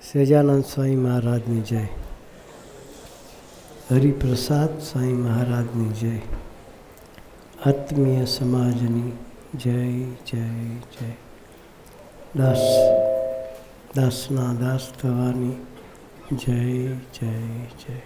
સહજાનંદ સ્વામી મહારાજની જય. હરિપ્રસાદ સ્વામી મહારાજની જય. આત્મીય સમાજની જય જય જય. દાસના દાસ થવાની જય જય જય.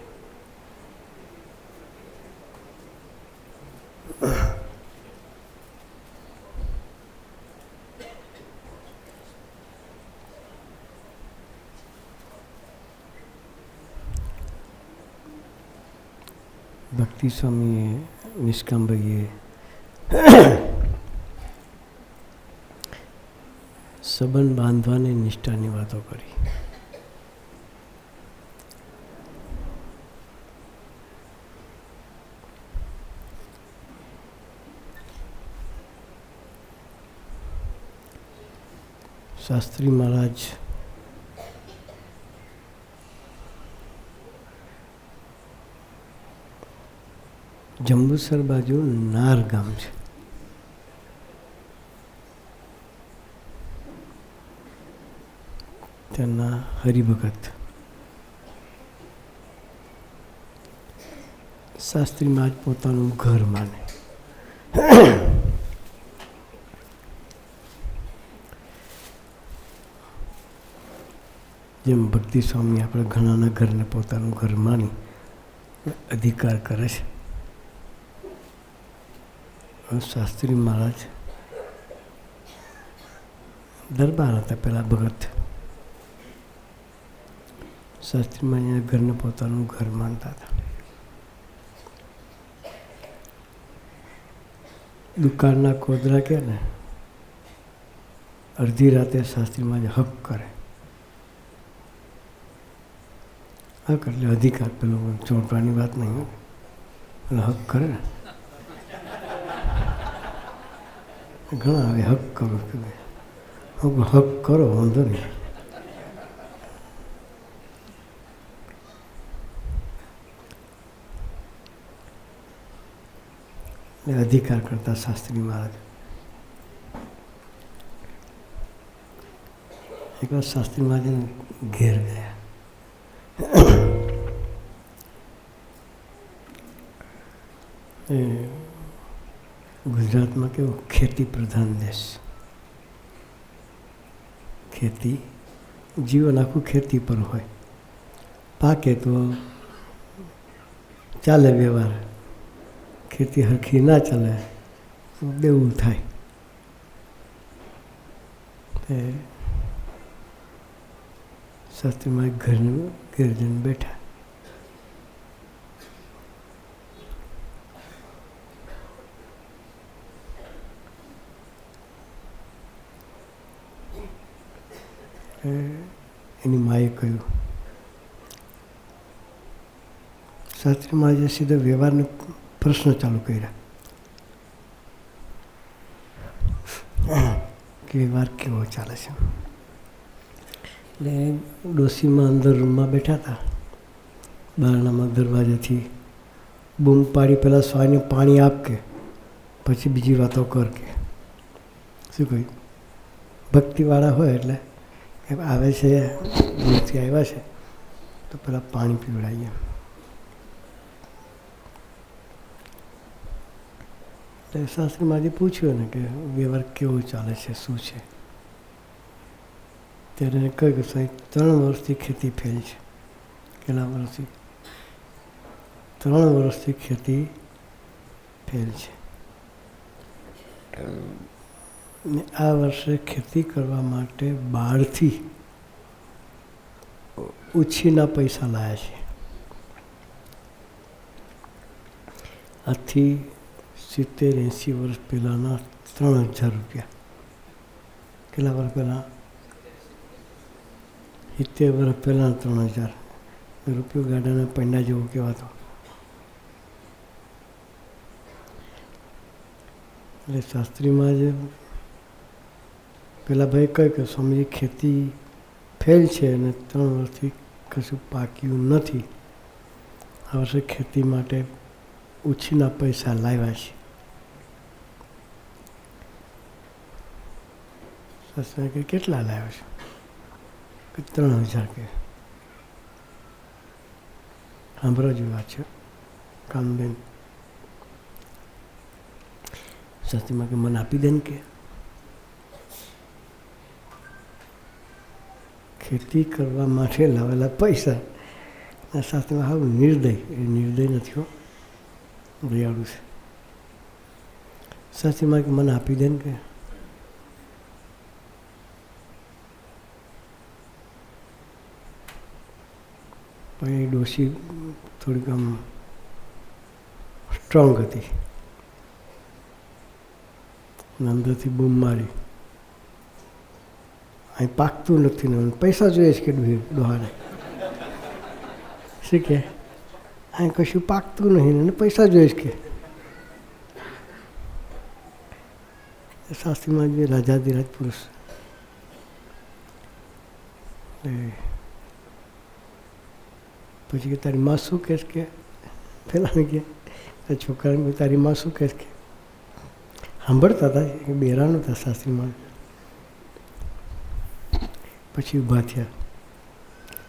ભક્તિ સ્વામીએ નિષ્કામભાઈએ સંબંધ બાંધવાની નિષ્ઠાની વાતો કરી. શાસ્ત્રી મહારાજ જંબુસર બાજુ નાર ગામ છે. તેના હરિભગત શાસ્ત્રીમાં જ પોતાનું ઘર માને. જેમ ભક્તિ સ્વામી આપણે ઘણાના ઘરને પોતાનું ઘર માની અધિકાર કરે છે, શાસ્ત્રી મહારાજ દરબાર હતા પેલા ભગત. શાસ્ત્રી મહારાજ ઘરને પોતાનું ઘર માનતા હતા. દુકાનના કોદરા કે ને અડધી રાતે શાસ્ત્રી મહારાજ હક કરે. હક એટલે અધિકાર, પેલું ચોંટવાની વાત નહીં, હક કરે ને. ઘણા આવે હક કરો કે હક કરો, વાંધો નહીં. અધિકાર કરતા શાસ્ત્રી મહારાજ. એકવાર શાસ્ત્રી મહારાજને ઘેર ગયા. એ ગુજરાતમાં કેવો ખેતી પ્રધાન દેશ. ખેતી, જીવન આખું ખેતી પર હોય. પાકે તો ચાલે વ્યવહાર, ખેતી હરખી ના ચાલે તો દેવું થાય. તે શાસ્ત્રીમાં ઘેર જઈને બેઠા. એની માએ કહ્યું, શાસ્ત્રીમાં જે સીધો વ્યવહારનો પ્રશ્ન ચાલુ કર્યા કે વ્યવહાર કેવો ચાલે છે. એટલે ડોશીમાં અંદર રૂમમાં બેઠા હતા. બારણામાં દરવાજાથી બૂમ પાડી પહેલાં સ્વાઈને પાણી આપ કે પછી બીજી વાતો કર કે. શું કહ્યું? ભક્તિવાળા હોય એટલે આવે છે, દૂરથી આવ્યા છે તો પહેલાં પાણી પીવડાવીએ. એટલે શાસ્ત્રીમાંથી પૂછ્યું ને કે વ્યવહાર કેવો ચાલે છે, શું છે. ત્યારે એને કહ્યું કે સાહેબ 3 વર્ષથી ખેતી ફેલ છે. કેટલા વર્ષથી? 3 વર્ષથી ખેતી ફેલ છે. આ વર્ષે ખેતી કરવા માટે બહારથી ઉછીના પૈસા લાવ્યા છે. આથી 70-80 વર્ષ પહેલાંના 3000 રૂપિયા. કેટલા વર્ષ પહેલાં? 70 વર્ષ પહેલાં 3000 રૂપિયો. ગાડાના પૈડા જેવો કહેવાતો. એટલે શાસ્ત્રીમાં જ પેલા ભાઈ કહે કે સ્વામીજી ખેતી ફેલ છે અને 3 વર્ષથી કશું પાક્યું નથી. આ વર્ષે ખેતી માટે ઉછીના પૈસા લાવ્યા છે. શાસ્ત્રી કે કેટલા લાવ્યા છે? કે 3000 કે સાંભળવા જેવી વાત છે. કામબેન શાસ્ત્રીમાં કે મને આપી દે ને કે ખેતી કરવા માટે લાવેલા પૈસા. શાસ્ત્રીમાં હાવ નિર્દય, એ નિર્દય નથી હો, દયાળુ છે. શાસ્ત્રીમાં કે મને આપી દે ને કે પણ એ ડોશી થોડીક આમ સ્ટ્રોંગ હતી. અંદરથી બૂમ મારી, અહીં પાકતું નથી ને પૈસા જોઈએ છે કે ડોહાને. શું કે અહીં કશું પાકતું નહીં ને પૈસા જોઈએ છે કે. શાસ્ત્રીમાં જે રાજાધિરાજ પુરુષ પછી કે તારી માં શું કહેશ કે પેલા કે છોકરાને તારી માં શું કહેશ કે સાંભળતા હતા એ બેરાનો હતા શાસ્ત્રીમાં. પછી ઊભા થયા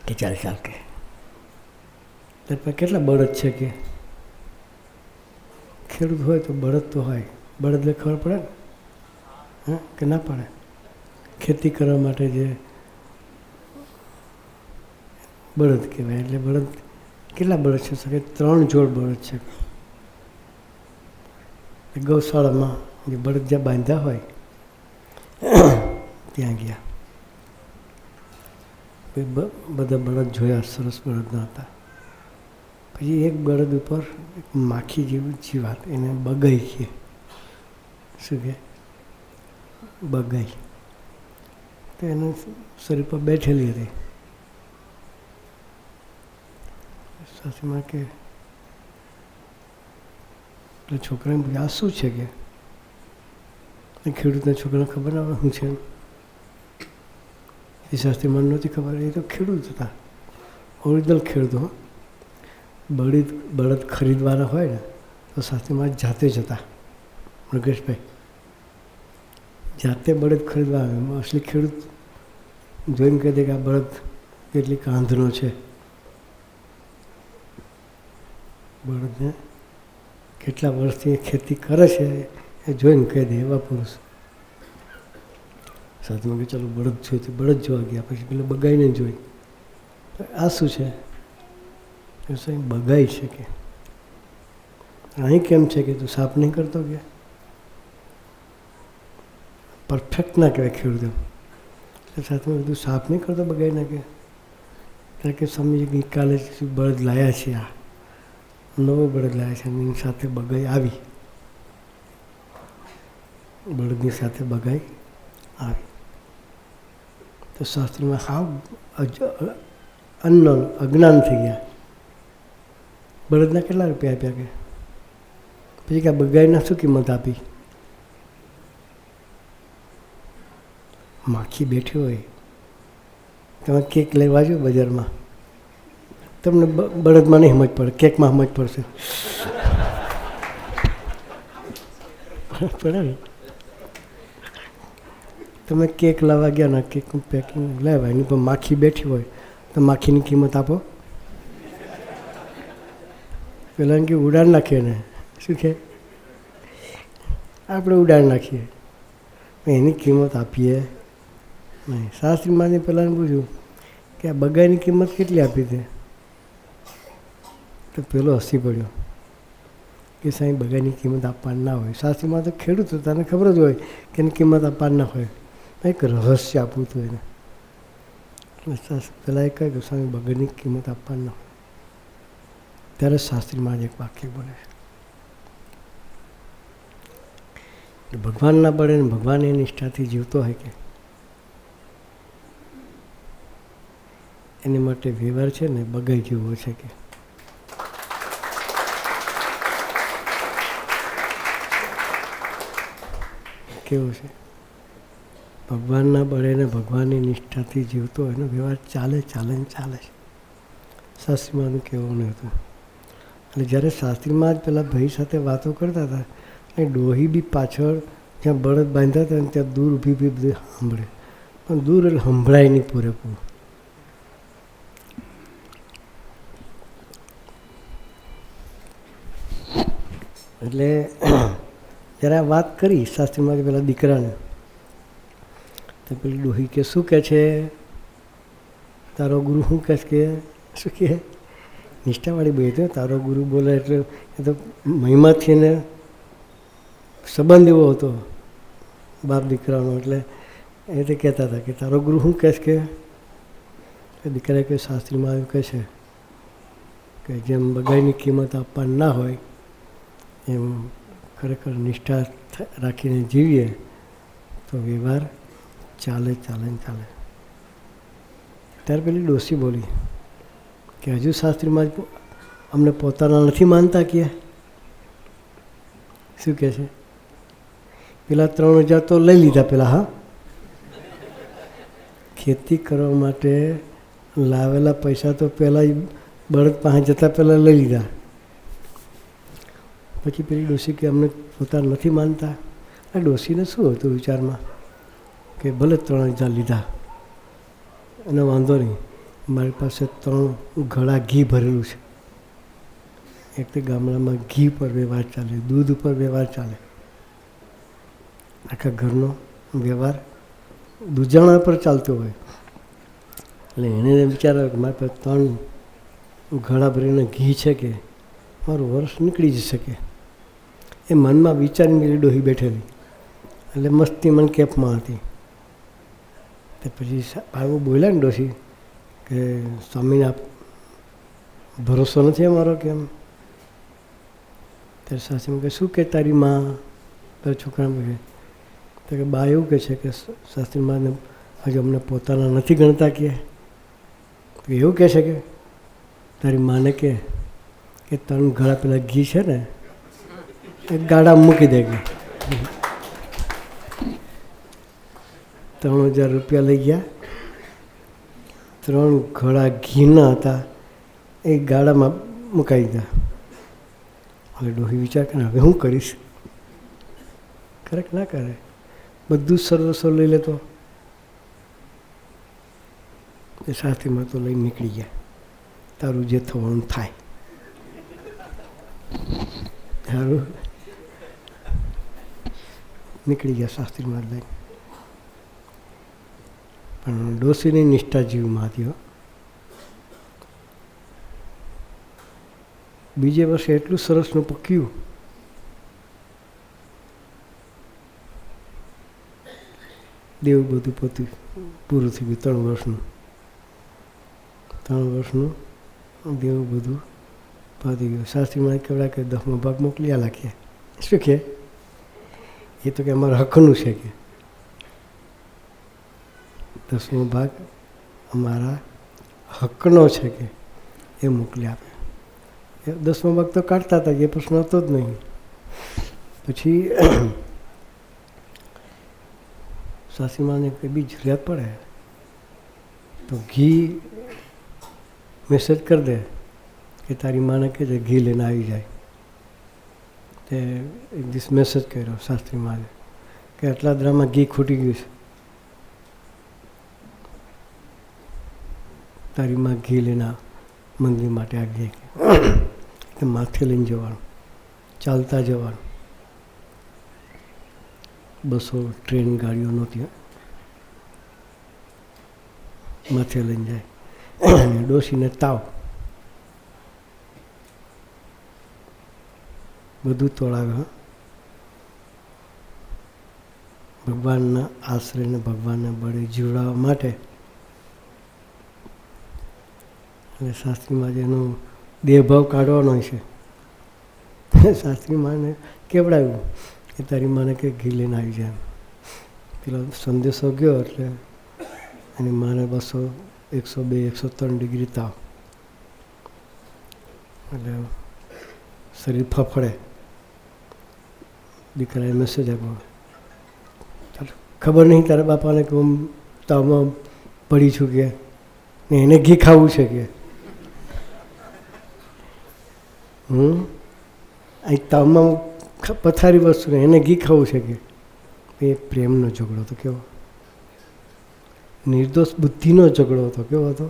કે ચાલ ચાલ કે કેટલા બળદ છે કે ખેડૂત હોય તો બળદ તો હોય, બળદને ખબર પડે ને હા કે ના પડે. ખેતી કરવા માટે જે બળદ કહેવાય એટલે બળદ કેટલા બળદ છે કે 3 જોડ બળદ છે. ગૌશાળામાં જે બળદ જ્યાં બાંધ્યા હોય ત્યાં ગયા. બધા બળદ જોયા, સરસ બળદના હતા. પછી એક બળદ ઉપર એક માખી જેવું જીવાત, એને બગાઈ કહે. શું કહે? બગાઈ. તો એના શરીર પર બેઠેલી હતી. સાસુમાં કે એટલે છોકરાને પૂછ્યું આ શું છે કે ખેડૂતના છોકરાને ખબર ના આવે શું છે. એ શાસ્ત્રી મને નહોતી ખબર, એ તો ખેડૂત હતા, ઓરિજિનલ ખેડૂતો. બળદ ખરીદવાના હોય ને તો શાસ્ત્રીમાં જાતે જ હતા. મૃગેશભાઈ જાતે બળદ ખરીદવા આવે. અસલી ખેડૂત જોઈને કહી દે કે આ બળદ કેટલી કાંધનો છે, બળદને કેટલા વર્ષથી ખેતી કરે છે એ જોઈને કહી દે એવા પુરુષ. સાથમાં કે ચાલો બળદ જોઈ તો બળદ જોવા ગયા. પછી પેલા બગાઈને જોઈ, આ શું છે? બગાઈ છે કે અહીં કેમ છે કે તું સાફ નહીં કરતો કે પરફેક્ટ ના કહેવાય ખેડૂતો. સાથમાં તું સાફ નહીં કરતો બગાઈ ના કે કારણ કે સમજીએ કે કાલે બળદ લાયા છે, આ નવો બળદ લાવ્યા છે, એની સાથે બગાઈ આવી, બળદની સાથે બગાઈ આવી. તો શાસ્ત્રીમાં હાવ અજ્ઞાન થઈ ગયા. બળદના કેટલા રૂપિયા આપ્યા કે પછી કે બગાઈના શું કિંમત આપી? માખી બેઠી હોય, તમે કેક લેવા જો બજારમાં, તમને બળદમાં નહીં સમજ પડે, કેકમાં સમજ પડશે. પડે ને તમે કેક લાવવા ગયા ને કેકનું પેકિંગ લેવાય એની પર માખી બેઠી હોય તો માખીની કિંમત આપો. પેલા કે ઉડાડ નાખીએ ને, શું છે આપણે ઉડાડ નાખીએ, એની કિંમત આપીએ નહીં. શાસ્ત્રીમાંને પેલાને પૂછ્યું કે આ બગાઈની કિંમત કેટલી આપી હતી? તો પેલો હસી પડ્યો કે સાહેબ બગાઈની કિંમત આપવાની ના હોય. શાસ્ત્રીમાં તો ખેડૂત તને ખબર જ હોય કે એની કિંમત આપવાની ના હોય, એક રહસ્ય આપવું હતું એને. પેલા એ કહે કે સ્વામી બગાઈની કિંમત આપવાની ના હોય. ત્યારે શાસ્ત્રીમાં જ એક વાક્ય બોલે છે ભગવાન ના પડે ને ભગવાન એ નિષ્ઠાથી જીવતો હોય કે એની માટે વ્યવહાર છે ને બગાઈ જેવો છે કે કેવું છે. ભગવાનના બળે ને ભગવાનની નિષ્ઠાથી જીવતો હોય એનો વ્યવહાર ચાલે ચાલે ને ચાલે છે. શાસ્ત્રીમાં કેવું નહીં હતું. એટલે જ્યારે શાસ્ત્રીમાં જ પેલા ભાઈ સાથે વાતો કરતા હતા અને ડોહી બી પાછળ જ્યાં બળદ બાંધ્યા હતા ને ત્યાં દૂર ઊભી બધું સાંભળે, પણ દૂર એટલે સંભળાય નહીં પૂરેપૂરું. એટલે જ્યારે આ વાત કરી શાસ્ત્રીમાં પેલા દીકરાને, તો પેલી ડોહી કે શું કહે છે તારો ગુરુ? શું કહે કે શું કહે? નિષ્ઠાવાળી બોલી હતી. તારો ગુરુ બોલે એટલે એ તો મહિમાથી એને સંબંધ એવો હતો બાપ દીકરાનો. એટલે એ તો કહેતા હતા કે તારો ગુરુ શું કહેશ કે દીકરાએ કે શાસ્ત્રીમાં આવ્યું કહે છે કે જેમ બગાઈની કિંમત આપવાની ના હોય એમ ખરેખર નિષ્ઠા રાખીને જીવીએ તો વ્યવહાર ચાલે ચાલે ને ચાલે. ત્યારે પેલી ડોસી બોલી કે હજુ શાસ્ત્રીમાં અમને પોતાના નથી માનતા કે શું કહે છે? પેલા 3,000 તો લઈ લીધા પેલા. હા, ખેતી કરવા માટે લાવેલા પૈસા તો પહેલાં બળદ પાસે જતા પહેલાં લઈ લીધા. પછી પેલી ડોસી કે અમને પોતાના નથી માનતા. આ ડોસીને શું હતું વિચારમાં કે ભલે 3,000 લીધા અને વાંધો નહીં, મારી પાસે 3 ઘડા ઘી ભરેલું છે. એક તો ગામડામાં ઘી પર વ્યવહાર ચાલે, દૂધ ઉપર વ્યવહાર ચાલે, આખા ઘરનો વ્યવહાર દૂધાણા પર ચાલતો હોય. એટલે એને વિચાર્યો કે મારી પાસે 3 ઘડા ભરીને ઘી છે કે મારું વર્ષ નીકળી જશે કે. એ મનમાં વિચારી મેળી ડોહી બેઠેલી, એટલે મસ્તી મન કેપમાં હતી. તે પછી આવું બોલ્યા ને ડોશી કે સ્વામીને આપ ભરોસો નથી અમારો કેમ? ત્યારે સાસુમાં કે શું કે તારી માં? તારા છોકરાને કહે તો કે બા એવું કહે છે કે શાસ્ત્રીમાં હજુ અમને પોતાના નથી ગણતા કે એવું કહે છે કે તારી માને કે 3 ઘડા પેલા ઘી છે ને એ ગાડા મૂકી દે કે 3,000 રૂપિયા લઈ ગયા. 3 ઘડા ઘીના હતા એ ગાડામાં મુકાઈ દીધા. હવે ડોહી વિચાર કરે હવે હું કરીશ? કરે કે ના કરે? બધું જ સર્વસ્વ લઈ લેતો. એ સાથીમાં તો લઈને નીકળી ગયા. તારું જે થવાનું થાય. સારું નીકળી ગયા શાસ્ત્રીમાં લઈને. પણ ડોશીની નિષ્ઠા જીવમાં હતી. બીજે વર્ષે એટલું સરસનું પક્યું. દેવું બધું પૂરું થઈ ગયું. 3 વર્ષનું દેવું બધું પતી ગયું. શાસ્ત્રીમાં કહેવાય કે 10મો ભાગ મોકલી આ લાખીએ. શું કહે? એ તો કે અમારા હકનું છે કે 10મો ભાગ અમારા હકનો છે કે એ મોકલી આપે. 10મો ભાગ તો કાઢતા હતા, એ પ્રશ્ન હતો જ નહીં. પછી સાસરીમાને કંઈ બી જરૂરિયાત પડે તો ઘી મેસેજ કરી દે કે તારી માને કહે છે ઘી લઈને આવી જાય. તે એક દિવસ મેસેજ કર્યો શાસ્ત્રીમાને કે આટલા દરામાં ઘી ખૂટી ગયું છે, તારી માં ઘી લઈને મંદિર માટે આવી જાય કે માથે લઈને જવાનું, ચાલતા જવાનું. બસો ટ્રેન ગાડીઓ નહોતી, માથે લઈને જાય. ડોશીને તાવ, બધું તોડાવે. ભગવાનના આશ્રયને ભગવાનને બળે જીવડાવવા માટે અને શાસ્ત્રીમાં જેનો દેહભાવ કાઢવાનો છે. શાસ્ત્રી માને કેવડાવ્યું કે તારી માને કે ઘી લઈને આવી જાય. પેલો સંદેશો ગયો એટલે એની માને 200, 102, 103 ડિગ્રી તાવ, એટલે શરીર ફફડે. દીકરાએ મેસેજ આપ્યો, ખબર નહીં તારા બાપાને કે હું તાવમાં પડી છું કે એને ઘી ખાવું છે કે અહીં તાવમાં પથારી વસ્તુ ને એને ઘી ખાવું છે કે. એ પ્રેમનો ઝઘડો હતો. કેવો નિર્દોષ બુદ્ધિનો ઝઘડો હતો. કેવો હતો?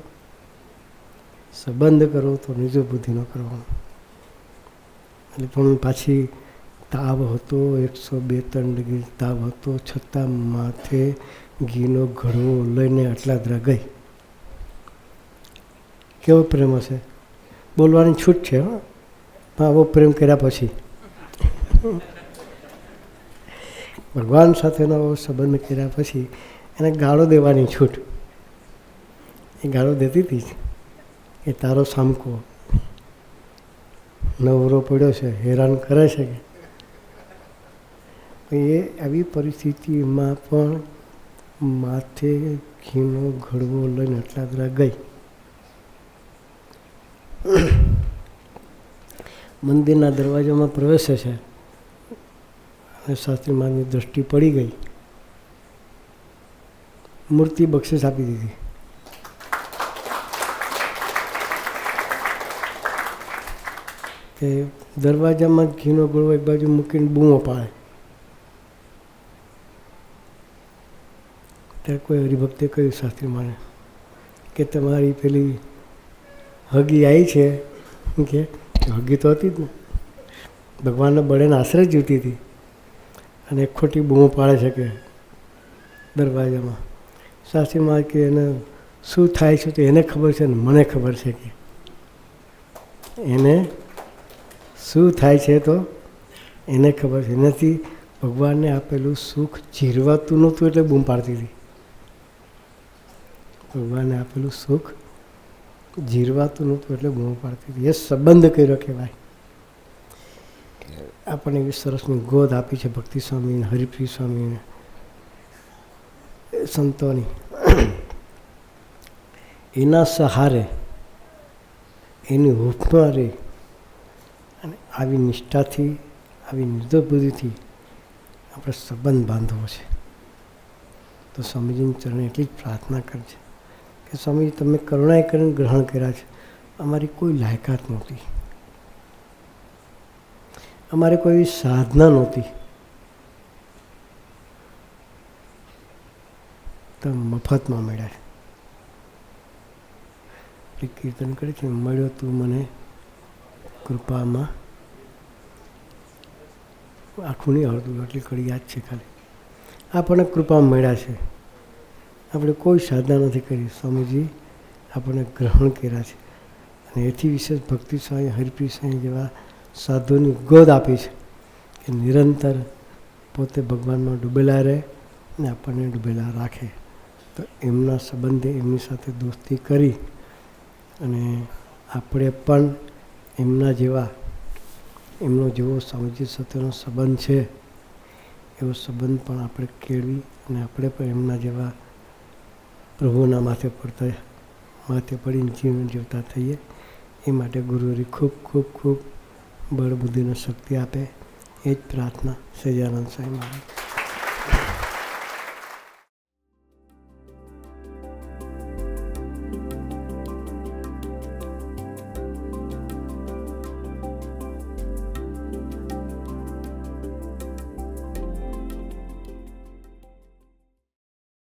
સંબંધ કરવો તો નિર્દોષ બુદ્ધિનો કરવાનો. એટલે પણ પાછી તાવ હતો, 102-103 તાવ હતો, છતાં માથે ઘીનો ઘડવો લઈને અટલાદરા ગઈ. કેવો પ્રેમ હશે! બોલવાની છૂટ છે, પણ આવો પ્રેમ કર્યા પછી ભગવાન સાથેનો સંબંધ કર્યા પછી એને ગાળો દેવાની છૂટ. એ ગાળો દેતી હતી જ કે તારો સામકો નવરો પડ્યો છે, હેરાન કરે છે. કે એ આવી પરિસ્થિતિમાં પણ માથે ઘીનો ઘડવો લઈને અટલાદરા ગઈ. મંદિરના દરવાજામાં પ્રવેશે છે અને શાસ્ત્રીમાની દૃષ્ટિ પડી ગઈ. મૂર્તિ બક્ષિસ આપી દીધી. કે દરવાજામાં ઘીનો ગોળવો એક બાજુ મૂકીને બૂમો પાડે. ત્યારે કોઈ હરિભક્તે કહ્યું શાસ્ત્રીમાને કે તમારી પેલી હગી આવી છે કે હગી તો હતી જ ને, ભગવાનના બળેને આશરે જ જીવતી હતી અને એક ખોટી બૂમો પાડે છે કે દરવાજામાં. શાસ્ત્રીમાં કે એને શું થાય છે તો એને ખબર છે ને મને ખબર છે. કે એને શું થાય છે તો એને ખબર છે. એનાથી ભગવાનને આપેલું સુખ જીરવાતું નહોતું એટલે બૂમ પાડતી હતી. ભગવાનને આપેલું સુખ જીરવાતું નહોતું એટલે બૂમ પાડતી હતી. એ સંબંધ કર્યો કહેવાય. આપણને એવી સરસની ગોદ આપી છે ભક્તિ સ્વામીને, હરિપ્રિય સ્વામીને, સંતોની. એના સહારે એની હૂંફમાં રહી અને આવી નિષ્ઠાથી, આવી નિર્દોષ બુદ્ધિથી આપણે સંબંધ બાંધવો છે. તો સ્વામીજીની ચરણે એટલી જ પ્રાર્થના કરજે કે સ્વામીજી તમે કરુણાએ કરીને ગ્રહણ કર્યા છે. અમારી કોઈ લાયકાત નહોતી, અમારે કોઈ એવી સાધના નહોતી, તો મફતમાં મળ્યા છે. એટલે કીર્તન કરે છે, મળ્યો તું મને કૃપામાં. આખું નહીં આવડતું, એટલી કડી યાદ છે ખાલી. આપણને કૃપામાં મળ્યા છે. આપણે કોઈ સાધના નથી કરી, સ્વામીજી આપણને ગ્રહણ કર્યા છે. અને એથી વિશેષ ભક્તિ સ્વામી, હરિપ્રિય સ્વામી જેવા સાધુની ગોદ આપી છે કે નિરંતર પોતે ભગવાનમાં ડૂબેલા રહે અને આપણને ડૂબેલા રાખે. તો એમના સંબંધે એમની સાથે દોસ્તી કરી અને આપણે પણ એમના જેવા, એમનો જેવો સ્વામીજી સાથેનો સંબંધ છે એવો સંબંધ પણ આપણે કેળવી અને આપણે પણ એમના જેવા પ્રભુના માથે પડીને જીવન જીવતા થઈએ. એ માટે ગુરુહરિ ખૂબ ખૂબ ખૂબ બળ બુદ્ધિને શક્તિ આપે. એ જ પ્રાર્થના સહજાનંદ સ્વામી મહારાજ.